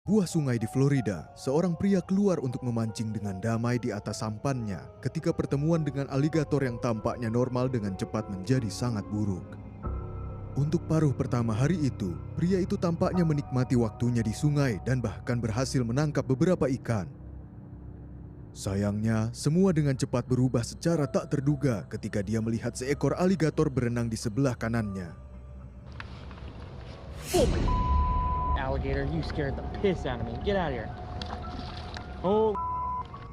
Buah sungai di Florida, seorang pria keluar untuk memancing dengan damai di atas sampannya ketika pertemuan dengan aligator yang tampaknya normal dengan cepat menjadi sangat buruk. Untuk paruh pertama hari itu, pria itu tampaknya menikmati waktunya di sungai dan bahkan berhasil menangkap beberapa ikan. Sayangnya, semua dengan cepat berubah secara tak terduga ketika dia melihat seekor aligator berenang di sebelah kanannya. Alligator, you scared the piss out of me. Get out of here. Oh.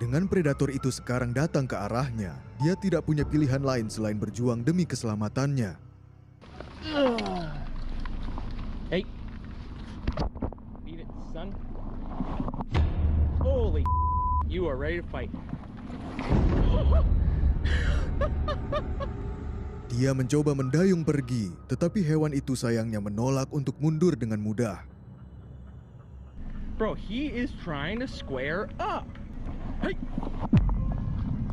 Dengan predator itu sekarang datang ke arahnya, dia tidak punya pilihan lain selain berjuang demi keselamatannya. Hey. Beat it, son. Holy. You are ready to fight. Dia mencoba mendayung pergi, tetapi hewan itu sayangnya menolak untuk mundur dengan mudah. Bro, he is trying to square up. Hey.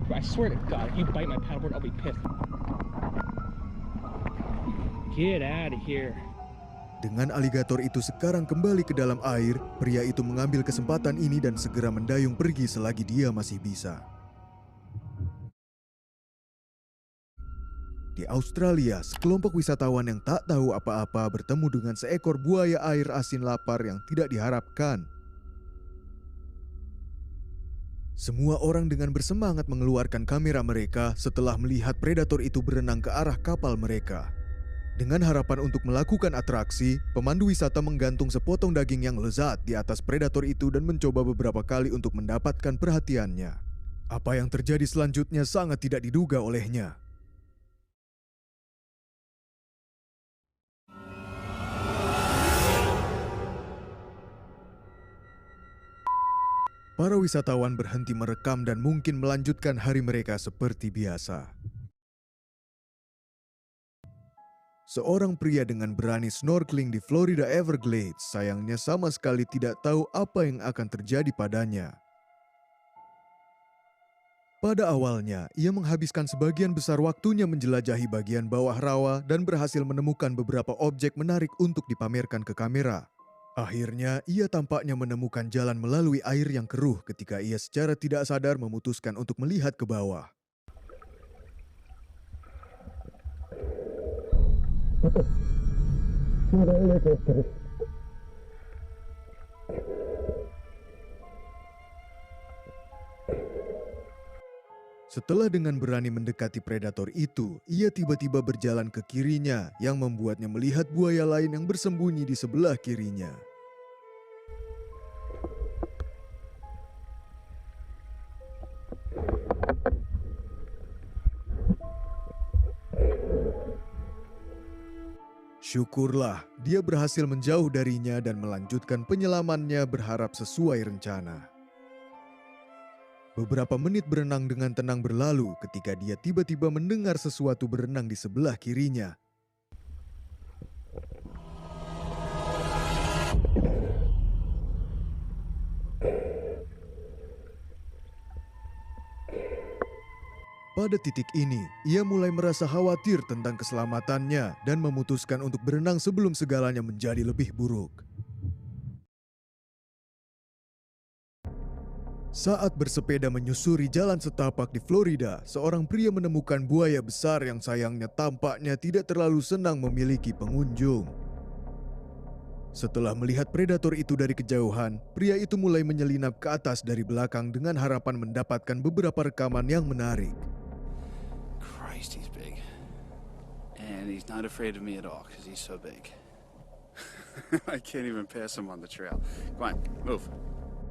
I swear to God, if you bite my paddleboard, I'll be pissed. Get out of here. Dengan aligator itu sekarang kembali ke dalam air, pria itu mengambil kesempatan ini dan segera mendayung pergi selagi dia masih bisa. Di Australia, sekelompok wisatawan yang tak tahu apa-apa bertemu dengan seekor buaya air asin lapar yang tidak diharapkan. Semua orang dengan bersemangat mengeluarkan kamera mereka setelah melihat predator itu berenang ke arah kapal mereka. Dengan harapan untuk melakukan atraksi, pemandu wisata menggantung sepotong daging yang lezat di atas predator itu dan mencoba beberapa kali untuk mendapatkan perhatiannya. Apa yang terjadi selanjutnya sangat tidak diduga olehnya. Para wisatawan berhenti merekam dan mungkin melanjutkan hari mereka seperti biasa. Seorang pria dengan berani snorkeling di Florida Everglades sayangnya sama sekali tidak tahu apa yang akan terjadi padanya. Pada awalnya, ia menghabiskan sebagian besar waktunya menjelajahi bagian bawah rawa dan berhasil menemukan beberapa objek menarik untuk dipamerkan ke kamera. Akhirnya, ia tampaknya menemukan jalan melalui air yang keruh ketika ia secara tidak sadar memutuskan untuk melihat ke bawah. Setelah dengan berani mendekati predator itu, ia tiba-tiba berjalan ke kirinya yang membuatnya melihat buaya lain yang bersembunyi di sebelah kirinya. Syukurlah, dia berhasil menjauh darinya dan melanjutkan penyelamannya berharap sesuai rencana. Beberapa menit berenang dengan tenang berlalu ketika dia tiba-tiba mendengar sesuatu berenang di sebelah kirinya. Pada titik ini, ia mulai merasa khawatir tentang keselamatannya dan memutuskan untuk berenang sebelum segalanya menjadi lebih buruk. Saat bersepeda menyusuri jalan setapak di Florida, seorang pria menemukan buaya besar yang sayangnya tampaknya tidak terlalu senang memiliki pengunjung. Setelah melihat predator itu dari kejauhan, pria itu mulai menyelinap ke atas dari belakang dengan harapan mendapatkan beberapa rekaman yang menarik. Christ, he's big. And he's not afraid of me at all because he's so big. I can't even pass him on the trail. Come on, move.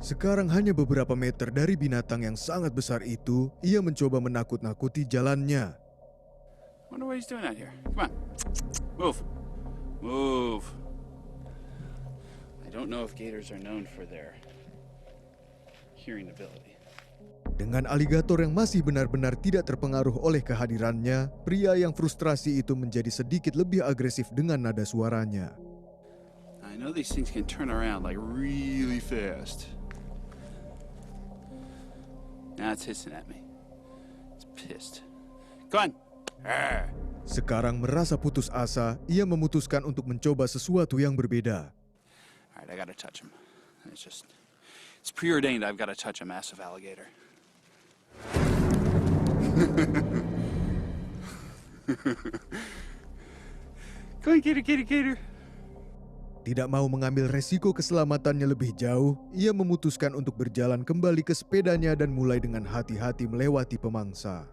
Sekarang hanya beberapa meter dari binatang yang sangat besar itu, ia mencoba menakut-nakuti jalannya. Wonder what he's doing out here. Come on, move. Move. I don't know if gators are known for their hearing ability. Dengan aligator yang masih benar-benar tidak terpengaruh oleh kehadirannya, pria yang frustrasi itu menjadi sedikit lebih agresif dengan nada suaranya. I know these things can turn around like really fast. Now it's hissing at me. It's pissed. Go on. Arr. Sekarang merasa putus asa, ia memutuskan untuk mencoba sesuatu yang berbeda. All right, I gotta touch him. It's preordained I've got to touch a massive alligator. Go on, gator, gator, gator. Tidak mau mengambil resiko keselamatannya lebih jauh, ia memutuskan untuk berjalan kembali ke sepedanya dan mulai dengan hati-hati melewati pemangsa.